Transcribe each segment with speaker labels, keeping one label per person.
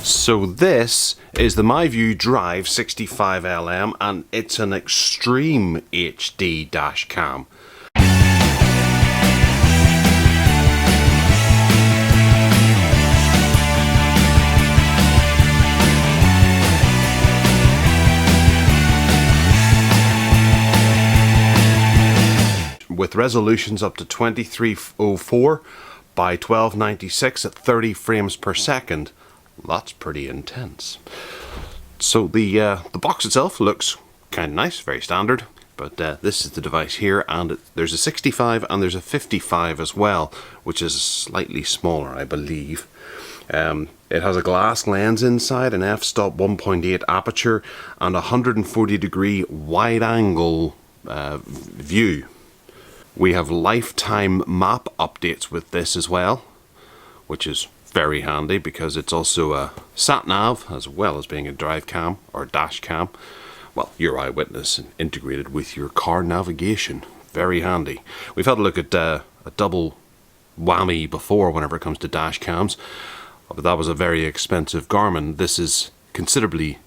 Speaker 1: So this is the MiVue Drive 65LM, and it's an extreme HD dash cam. With resolutions up to 2304 by 1296 at 30 frames per second. That's pretty intense. So the box itself looks kind of nice, very standard, but this is the device here, and there's a 65 and there's a 55 as well, which is slightly smaller, I believe. It has a glass lens inside, an f-stop 1.8 aperture, and a 140-degree wide-angle view. We have lifetime map updates with this as well, which is very handy because it's also a sat-nav as well as being a drive cam or dash cam. Well, your eyewitness integrated with your car navigation. Very handy. We've had a look at a double whammy before whenever it comes to dash cams, but that was a very expensive Garmin. This is considerably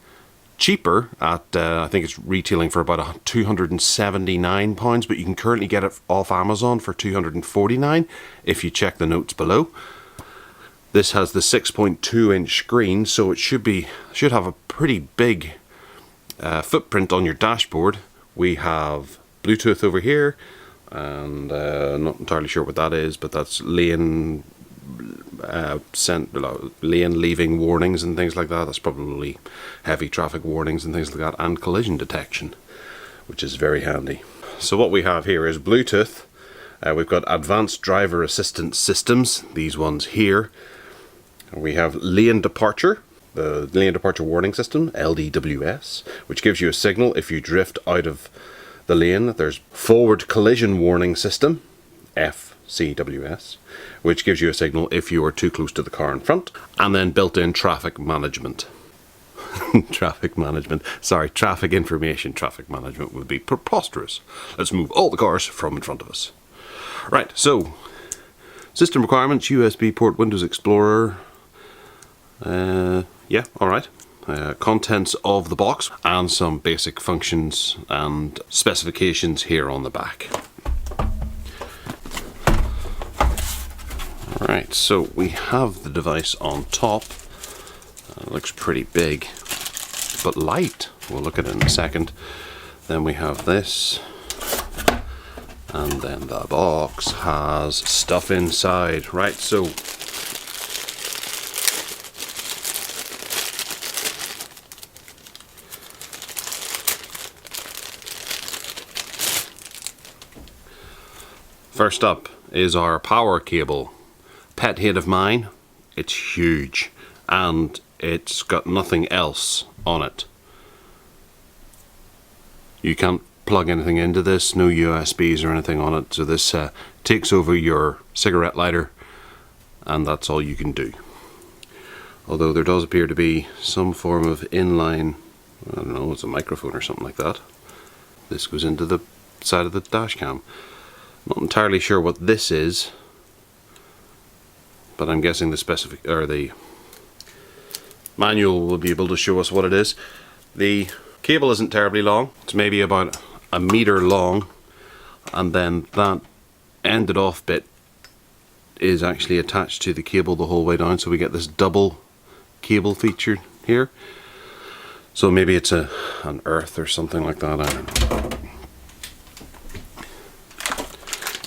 Speaker 1: cheaper at I think it's retailing for about £279, but you can currently get it off Amazon for £249 if you check the notes below. This has the 6.2-inch screen, so it should have a pretty big footprint on your dashboard. We have Bluetooth over here, and I'm not entirely sure what that is, but that's lane leaving warnings and things like that. That's probably heavy traffic warnings and things like that, and collision detection, which is very handy. So what we have here is Bluetooth. We've got advanced driver assistance systems, these ones here. We have lane departure, the lane departure warning system, LDWS, which gives you a signal if you drift out of the lane. There's forward collision warning system, FCWS, which gives you a signal if you are too close to the car in front. And then built-in traffic management. Traffic information. Traffic management would be preposterous. Let's move all the cars from in front of us. Right, so system requirements: USB port, Windows Explorer. Yeah, alright. Contents of the box and some basic functions and specifications here on the back. Alright, so we have the device on top. It looks pretty big, but light. We'll look at it in a second. Then we have this, and then the box has stuff inside. Right, so first up is our power cable. Pet hate of mine, it's huge, and it's got nothing else on it. You can't plug anything into this, no USBs or anything on it, so this takes over your cigarette lighter, and that's all you can do. Although there does appear to be some form of inline, I don't know, it's a microphone or something like that. This goes into the side of the dash cam. Not entirely sure what this is, but I'm guessing the manual will be able to show us what it is. The cable isn't terribly long. It's maybe about a meter long, and then that ended off bit is actually attached to the cable the whole way down, so we get this double cable feature here. So maybe it's an earth or something like that, I don't know.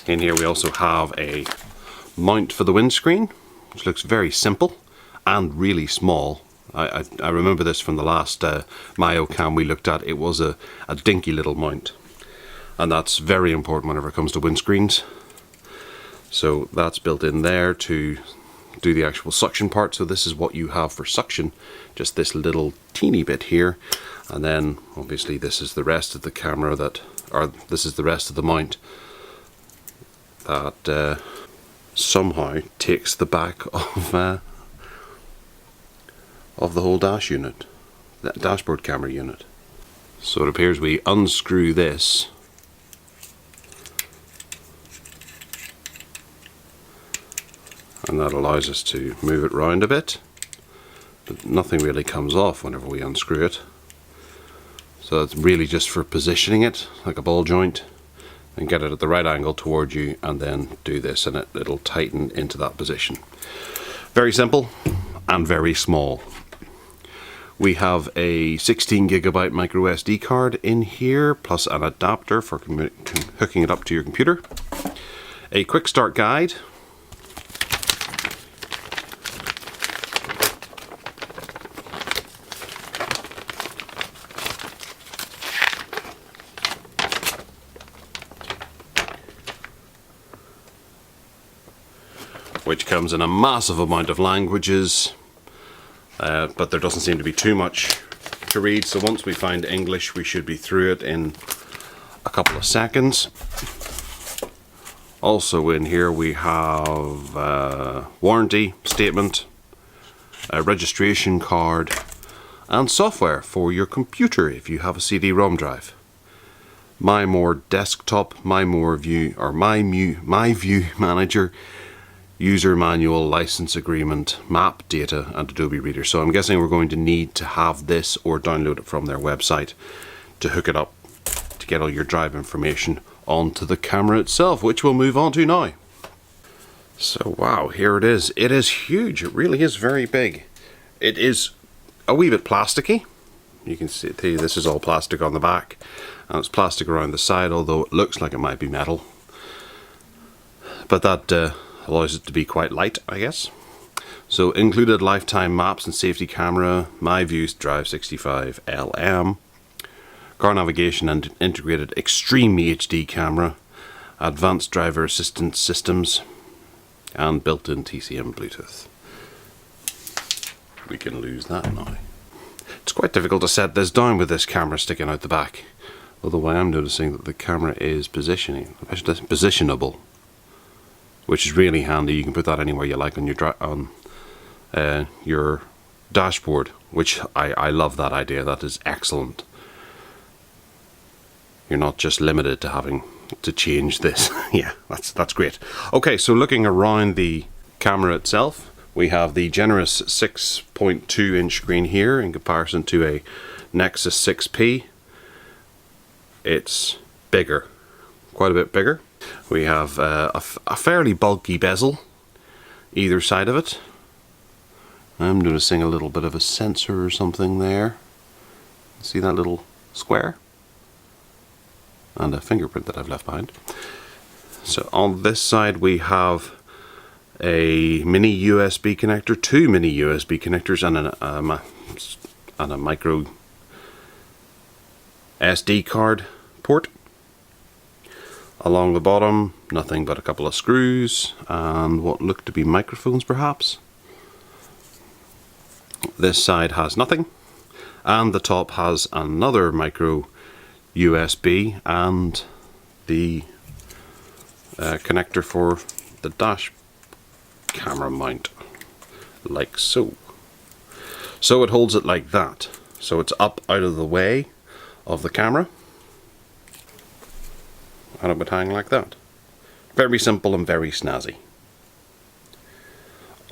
Speaker 1: In here we also have a mount for the windscreen, which looks very simple and really small. I remember this from the last Mio cam we looked at. It was a dinky little mount, and that's very important whenever it comes to windscreens. So that's built in there to do the actual suction part. So this is what you have for suction, just this little teeny bit here, and then obviously this is the rest of the camera this is the rest of the mount that somehow takes the back of the whole dash unit, that dashboard camera unit. So it appears we unscrew this, and that allows us to move it round a bit, but nothing really comes off whenever we unscrew it. So it's really just for positioning it like a ball joint and get it at the right angle towards you, and then do this and it'll tighten into that position. Very simple and very small. We have a 16GB micro SD card in here, plus an adapter for hooking it up to your computer. A quick start guide. Which comes in a massive amount of languages, but there doesn't seem to be too much to read, so once we find English we should be through it in a couple of seconds. Also in here we have a warranty statement, a registration card, and software for your computer if you have a CD-ROM drive. MiVue desktop, MiVue manager, user manual, license agreement, map data, and Adobe Reader. So I'm guessing we're going to need to have this or download it from their website to hook it up to get all your drive information onto the camera itself, which we'll move on to now. So wow, here it is. It is huge. It really is very big. It is a wee bit plasticky. You can see this is all plastic on the back, and it's plastic around the side, although it looks like it might be metal. But that allows it to be quite light, I guess. So included lifetime maps and safety camera, MiVue Drive 65 LM, car navigation and integrated extreme HD camera, advanced driver assistance systems, and built-in TCM Bluetooth. We can lose that now. It's quite difficult to set this down with this camera sticking out the back, although I am noticing that the camera is positionable, which is really handy. You can put that anywhere you like on your dashboard, which I love that idea. That is excellent. You're not just limited to having to change this. Yeah, that's great. Okay, so looking around the camera itself, we have the generous 6.2 inch screen here in comparison to a Nexus 6P. It's bigger, quite a bit bigger. We have a fairly bulky bezel either side of it. I'm noticing a little bit of a sensor or something there. See that little square? And a fingerprint that I've left behind. So on this side we have a mini USB connector, two mini USB connectors, and a micro SD card port. Along the bottom, nothing but a couple of screws and what look to be microphones perhaps. This side has nothing, and the top has another micro USB and the connector for the dash camera mount, like so. So it holds it like that, so it's up out of the way of the camera, and it would hang like that. Very simple and very snazzy.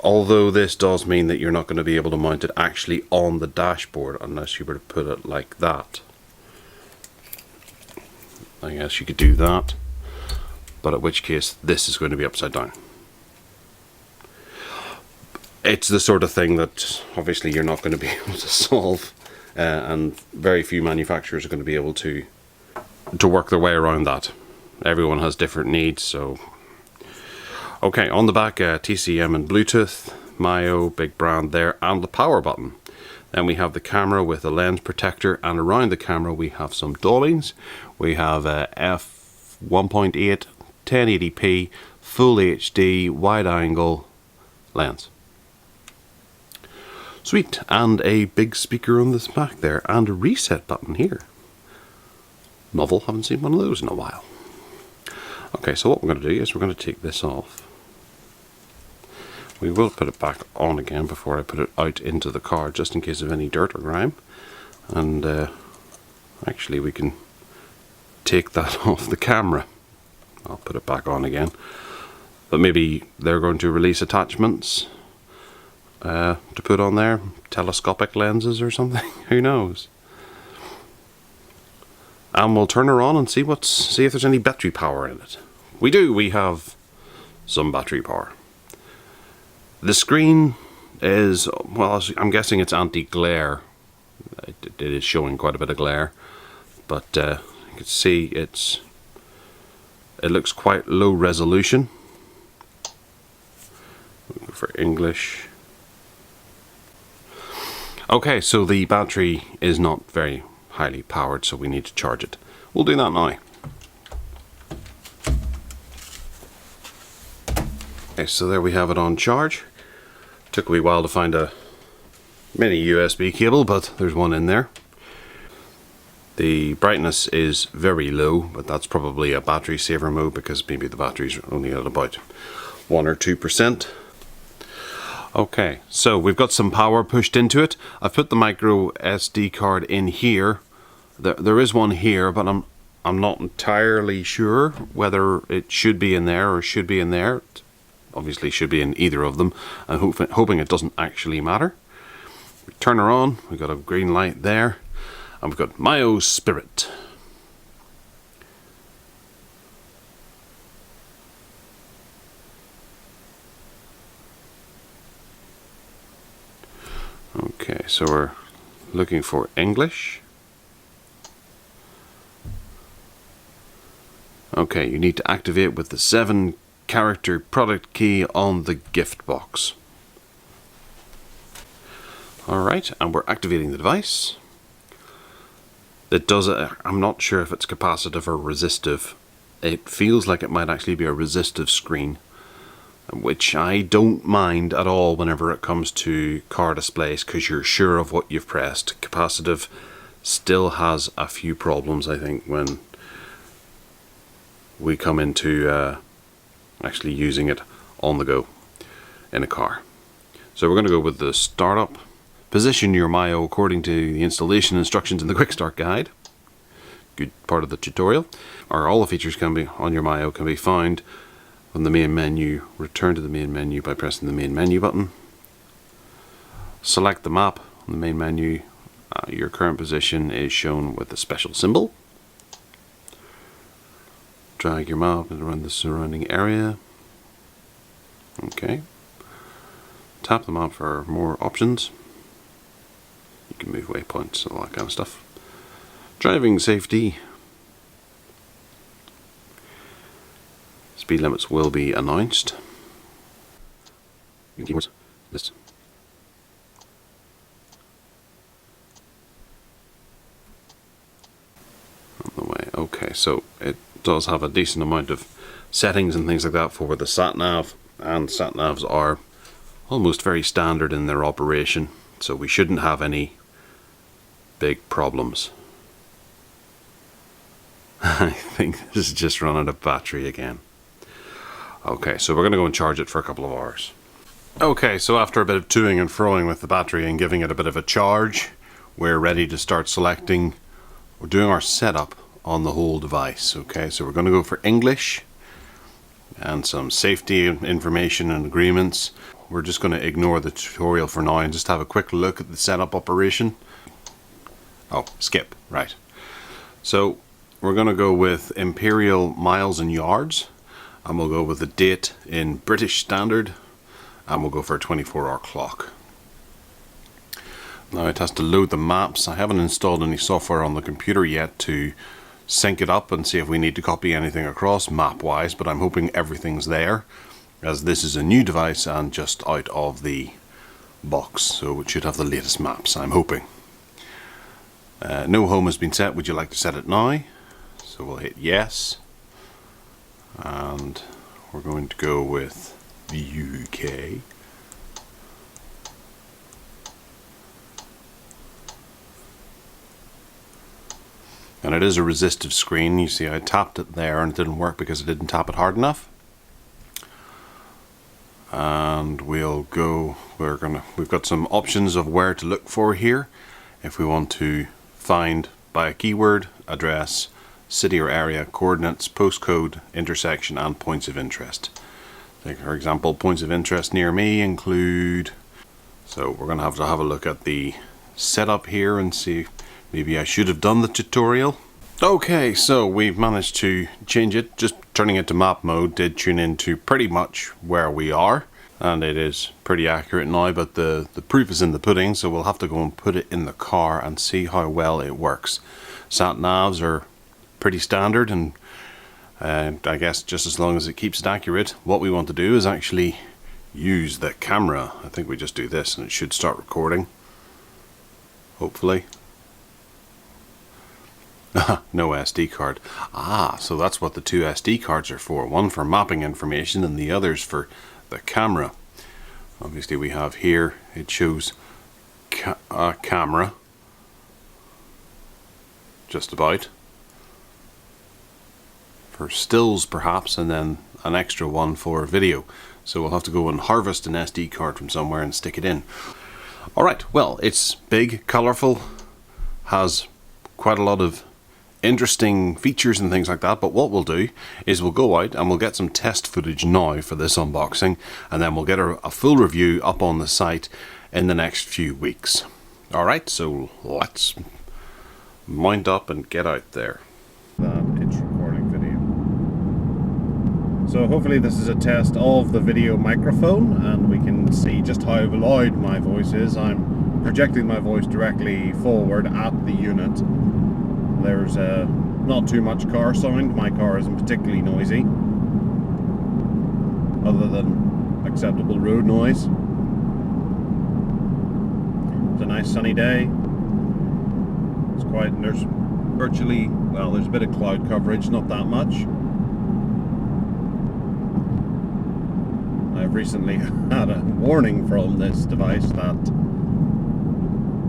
Speaker 1: Although this does mean that you're not going to be able to mount it actually on the dashboard unless you were to put it like that. I guess you could do that, but at which case this is going to be upside down. It's the sort of thing that obviously you're not going to be able to solve, and very few manufacturers are going to be able to work their way around that. Everyone has different needs, so okay. On the back, TCM and Bluetooth, Mio, big brand there, and the power button. Then we have the camera with a lens protector, and around the camera we have some dollings. We have a f1.8 1080p full HD wide angle lens. Sweet, and a big speaker on this back there, and a reset button here. Novel, haven't seen one of those in a while. Okay, so what we're going to do is we're going to take this off. We will put it back on again before I put it out into the car, just in case of any dirt or grime. And actually we can take that off the camera. I'll put it back on again. But maybe they're going to release attachments to put on there. Telescopic lenses or something. Who knows? And we'll turn her on and see if there's any battery power in it. We have some battery power. The screen is, well, I'm guessing it's anti-glare. It is showing quite a bit of glare, but you can see it looks quite low resolution. We'll go for English. Okay, so the battery is not very highly powered, so we need to charge it. We'll do that now. Okay, so there we have it on charge. Took a wee while to find a mini USB cable, but there's one in there. The brightness is very low, but that's probably a battery saver mode because maybe the battery's only at about 1 or 2%. Okay, so we've got some power pushed into it. I've put the micro SD card in here. There is one here, but I'm not entirely sure whether it should be in there or should be in there. It obviously should be in either of them. I'm hoping it doesn't actually matter. We turn her on. We've got a green light there, and we've got Mio Spirit. Okay, so we're looking for English. Okay, you need to activate with the 7-character product key on the gift box. Alright, and we're activating the device. It does, I'm not sure if it's capacitive or resistive. It feels like it might actually be a resistive screen, which I don't mind at all whenever it comes to car displays, because you're sure of what you've pressed. Capacitive still has a few problems, I think, when we come into actually using it on the go in a car. So we're going to go with the startup. Position your Mio according to the installation instructions in the Quick Start Guide. Good part of the tutorial. All the features can be on your Mio can be found on the main menu. Return to the main menu by pressing the main menu button. Select the map on the main menu. Your current position is shown with a special symbol. Drag your map around the surrounding area. Okay. Tap the map for more options. You can move waypoints, all that kind of stuff. Driving safety. Speed limits will be announced. Keywords. List. On the way. Okay, so it does have a decent amount of settings and things like that for the sat nav, and sat navs are almost very standard in their operation, so we shouldn't have any big problems. I think this is just running out of battery again. Okay, so we're going to go and charge it for a couple of hours. Okay, so after a bit of toing and froing with the battery and giving it a bit of a charge, we're ready to start selecting. We're doing our setup on the whole device. Okay, so we're going to go for English and some safety information and agreements. We're just going to ignore the tutorial for now and just have a quick look at the setup operation. Oh, skip, right. So we're going to go with imperial miles and yards, and we'll go with the date in British Standard, and we'll go for a 24-hour clock. Now it has to load the maps. I haven't installed any software on the computer yet to sync it up and see if we need to copy anything across map wise, but I'm hoping everything's there, as this is a new device and just out of the box, so it should have the latest maps, I'm hoping. No home has been set. Would you like to set it now? So we'll hit yes, and we're going to go with the UK. And it is a resistive screen. You see I tapped it there and it didn't work because I didn't tap it hard enough. And we'll go, we've got some options of where to look for here. If we want to find by a keyword, address, city or area, coordinates, postcode, intersection, and points of interest. Like for example, points of interest near me include So we're going to have a look at the setup here and see, maybe I should have done the tutorial. Okay, so we've managed to change it. Just turning it to map mode did tune into pretty much where we are, and it is pretty accurate now, but the proof is in the pudding, so we'll have to go and put it in the car and see how well it works. Sat navs are pretty standard, and I guess just as long as it keeps it accurate. What we want to do is actually use the camera. I think we just do this and it should start recording, hopefully. No SD card. So that's what the two SD cards are for. One for mapping information and the other's for the camera. Obviously we have here, it shows camera, just about, for stills perhaps, and then an extra one for video. So we'll have to go and harvest an SD card from somewhere and stick it in. Alright, well, it's big, colourful, has quite a lot of interesting features and things like that, but what we'll do is we'll go out and we'll get some test footage now for this unboxing, and then we'll get a full review up on the site in the next few weeks. Alright, so let's mount up and get out there. It's recording video. So hopefully this is a test of the video microphone and we can see just how loud my voice is. I'm projecting my voice directly forward at the unit. There's not too much car sound. My car isn't particularly noisy, other than acceptable road noise. It's a nice sunny day. It's quiet, and there's virtually, well, there's a bit of cloud coverage, not that much. I've recently had a warning from this device that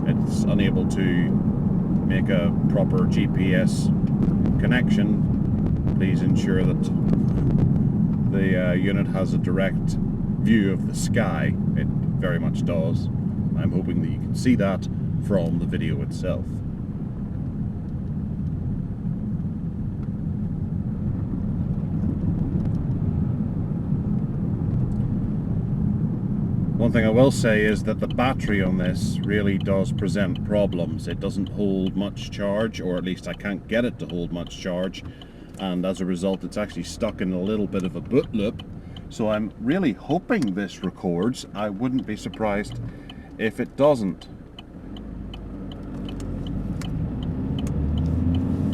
Speaker 1: it's unable to make a proper GPS connection. Please ensure that the unit has a direct view of the sky. It very much does. I'm hoping that you can see that from the video itself. One thing I will say is that the battery on this really does present problems. It doesn't hold much charge, or at least I can't get it to hold much charge, and as a result it's actually stuck in a little bit of a boot loop. So I'm really hoping this records. I wouldn't be surprised if it doesn't,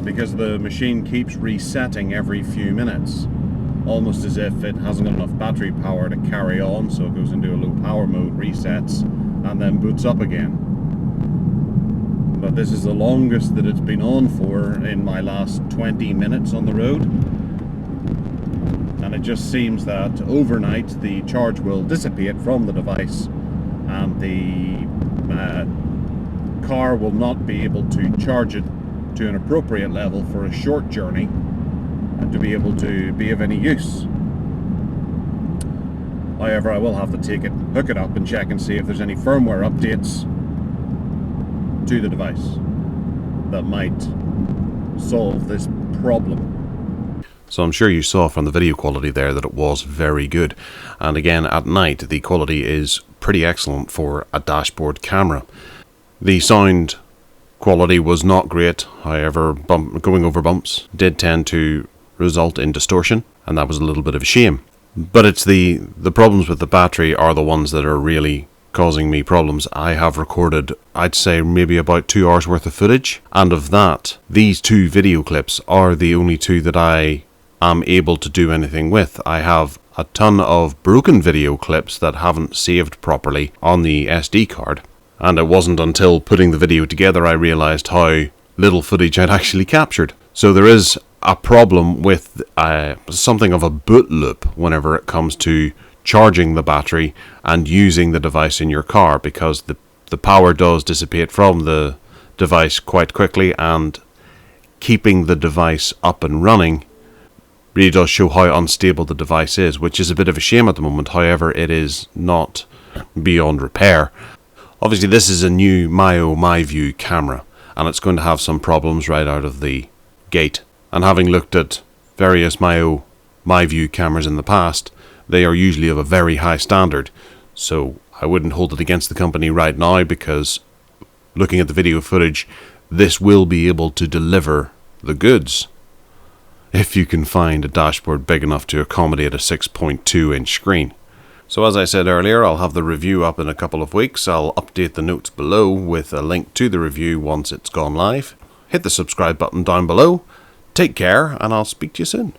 Speaker 1: because the machine keeps resetting every few minutes, almost as if it hasn't got enough battery power to carry on, so it goes into a low power mode, resets, and then boots up again. But this is the longest that it's been on for in my last 20 minutes on the road, and it just seems that overnight the charge will dissipate from the device and the car will not be able to charge it to an appropriate level for a short journey and to be able to be of any use. However, I will have to take it, hook it up and check and see if there's any firmware updates to the device that might solve this problem. So I'm sure you saw from the video quality there that it was very good, and again at night the quality is pretty excellent for a dashboard camera. The sound quality was not great, however going over bumps did tend to result in distortion, and that was a little bit of a shame. But it's the problems with the battery are the ones that are really causing me problems. I have recorded, I'd say, maybe about 2 hours worth of footage, and of that, these 2 video clips are the only 2 that I am able to do anything with. I have a ton of broken video clips that haven't saved properly on the SD card, and it wasn't until putting the video together I realized how little footage I'd actually captured. So there is a problem with something of a boot loop whenever it comes to charging the battery and using the device in your car, because the power does dissipate from the device quite quickly, and keeping the device up and running really does show how unstable the device is, which is a bit of a shame at the moment. However, it is not beyond repair. Obviously this is a new Mio MiVue camera, and it's going to have some problems right out of the gate. And having looked at various Mio MiVue cameras in the past, they are usually of a very high standard. So I wouldn't hold it against the company right now, because looking at the video footage, this will be able to deliver the goods if you can find a dashboard big enough to accommodate a 6.2 inch screen. So as I said earlier, I'll have the review up in a couple of weeks. I'll update the notes below with a link to the review once it's gone live. Hit the subscribe button down below. Take care, and I'll speak to you soon.